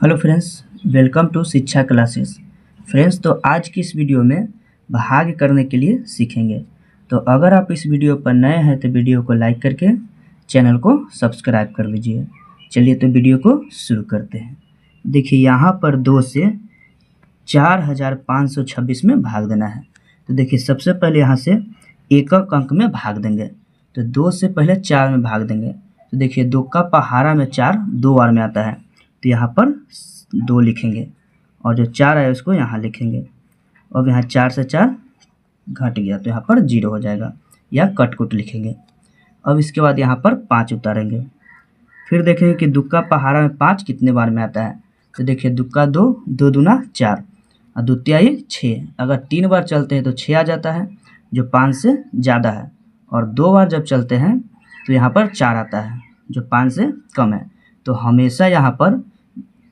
Hello friends, welcome to शिक्षा classes. Friends, तो आज की इस वीडियो में भाग करने के लिए सीखेंगे। तो अगर आप इस वीडियो पर नए हैं तो वीडियो को लाइक करके चैनल को सब्सक्राइब कर लीजिए। चलिए तो वीडियो को शुरू करते हैं। देखिए यहाँ पर 2 से 4526 में भाग देना है। तो देखिए सबसे पहले यहाँ से एकक अंक में भाग देंगे। तो 2 से पहले 4 में भाग देंगे। तो देखिए 2 का पहाड़ा में 4 2 बार में आता है, तो यहाँ पर 2 लिखेंगे और जो 4 है उसको यहाँ लिखेंगे। अब यहाँ 4 से 4 घट गया तो यहाँ पर 0 हो जाएगा या कट लिखेंगे। अब इसके बाद यहाँ पर 5 उतारेंगे। फिर देखेंगे कि 2 का पहाड़ा में 5 कितने बार में आता है। तो देखिए 2 का 2, 2 दूना 4 और द्वितीय 6। अगर 3 बार चलते हैं तो 6 आ जाता है जो 5 से ज़्यादा है, और 2 बार जब चलते हैं तो यहाँ पर 4 आता है जो 5 से कम है। तो हमेशा यहाँ पर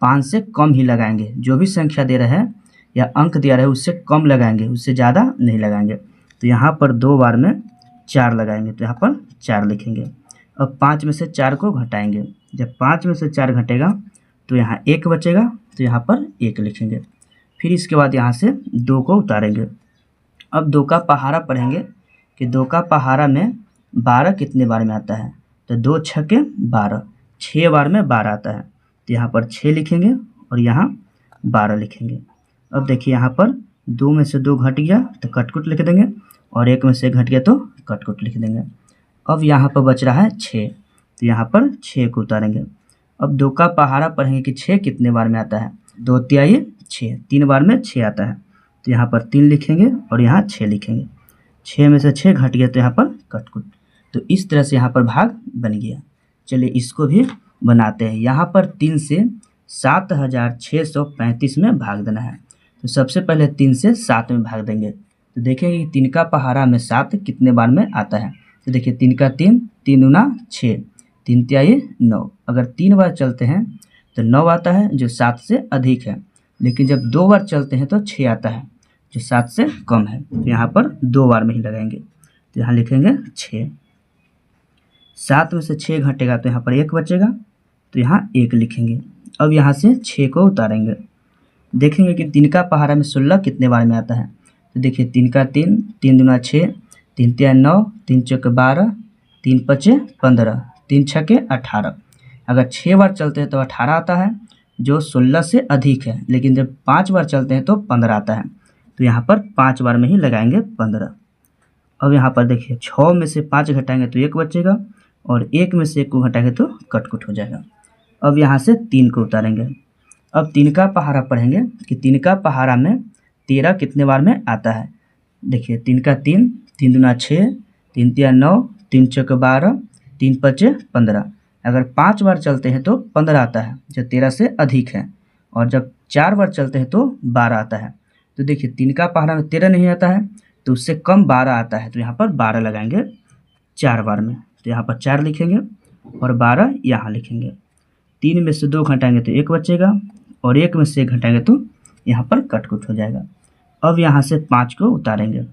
5 से कम ही लगाएंगे। जो भी संख्या दे रहे हैं या अंक दिया रहे उससे कम लगाएंगे, उससे ज़्यादा नहीं लगाएंगे। तो यहाँ पर 2 बार में 4 लगाएंगे तो यहाँ पर 4 लिखेंगे। अब 5 में से 4 को घटाएंगे। जब 5 में से 4 घटेगा तो यहाँ 1 बचेगा, तो यहाँ पर 1 लिखेंगे। फिर इसके बाद यहाँ से 2 को उतारेंगे। अब 2 का पहाड़ा पढ़ेंगे कि 2 का पहाड़ा में 12 कितने बार में आता है। तो 2 छक्के 12, 6 बार में 12 आता है, तो यहाँ पर 6 लिखेंगे और यहाँ 12 लिखेंगे। अब देखिए यहाँ पर 2 में से 2 घट गया तो कटकुट लिख देंगे, और 1 में से 1 घट गया तो कटकुट लिख देंगे। अब यहाँ पर बच रहा है 6, तो यहाँ पर 6 को उतारेंगे। अब 2 का पहाड़ा पढ़ेंगे कि 6 कितने बार में आता है। 2 तिहाई 6, 3 बार में 6 आता है, तो यहाँ पर 3 लिखेंगे और यहाँ 6 लिखेंगे। 6 में से 6 घट गया तो यहाँ पर कटकुट। तो इस तरह से यहाँ पर भाग बन गया। चलिए इसको भी बनाते हैं। यहाँ पर 3 से 7635 में भाग देना है। तो सबसे पहले 3 से 7 में भाग देंगे। तो देखेंगे कि 3 का पहाड़ा में 7 कितने बार में आता है। तो देखिए 3 का 3, 3 दूना 6, 3 तिहाई 9। अगर 3 बार चलते हैं तो 9 आता है जो 7 से अधिक है, लेकिन जब 2 बार चलते हैं तो 6 आता है जो 7 से कम है। तो यहाँ पर 2 बार में ही लगाएंगे, तो यहाँ लिखेंगे 6। 7 में से 6 घटेगा तो यहाँ पर 1 बचेगा, तो यहाँ 1 लिखेंगे। अब यहाँ से 6 को उतारेंगे। देखेंगे कि 3 का पहाड़ा में 16 कितने बार में आता है। तो देखिए 3 का 3, 3 दूना 6, 3 तिहाई 9, 3 चौके 12, 3 पचे 15, 3 छक्के 18। अगर 6 बार चलते हैं तो 18 आता है जो 16 से अधिक है, लेकिन जब 5 बार चलते हैं तो 15 आता है। तो यहाँ पर 5 बार में ही लगाएंगे 15। अब यहाँ पर देखिए 6 में से 5 घटाएंगे तो 1 बचेगा, और 1 में से 1 को घटाएंगे तो कटकुट हो जाएगा। अब यहाँ से 3 को उतारेंगे। अब 3 का पहाड़ा पढ़ेंगे कि 3 का पहाड़ा में 13 कितने बार में आता है। देखिए 3 का 3, 3 दूना 6, 3 तिहाई 9, 3 चौके 12, 3 पचे 15। अगर 5 बार चलते हैं तो 15 आता है जो 13 से अधिक है, और जब 4 बार चलते हैं तो 12 आता है। तो देखिए 3 का पहाड़ा में 13 नहीं आता है तो उससे कम 12 आता है, तो यहाँ पर 12 लगाएंगे 4 बार में। तो यहाँ पर 4 लिखेंगे और 12 यहाँ लिखेंगे। 3 में से 2 घटाएंगे तो 1 बचेगा, और 1 में से 1 घटाएंगे तो यहाँ पर कटकुट हो जाएगा। अब यहाँ से 5 को उतारेंगे।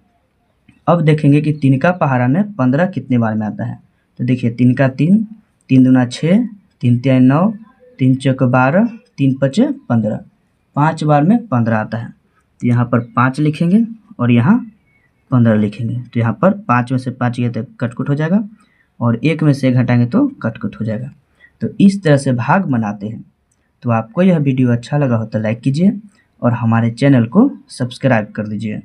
अब देखेंगे कि 3 का पहाड़ा में 15 कितने बार में आता है। तो देखिए 3 का 3, 3 दूना 6, 3 तिहाई 9, 3 चौके 12, 3 पचे 15। 5 बार में 15 आता है, तो यहाँ पर 5 लिखेंगे और यहाँ 15 लिखेंगे। तो यहाँ पर 5 में से 5 गया तो कटकुट हो जाएगा, और 1 में से 1 घटाएंगे तो कटकुट हो जाएगा। तो इस तरह से भाग बनाते हैं। तो आपको यह वीडियो अच्छा लगा हो तो लाइक कीजिए और हमारे चैनल को सब्सक्राइब कर दीजिए।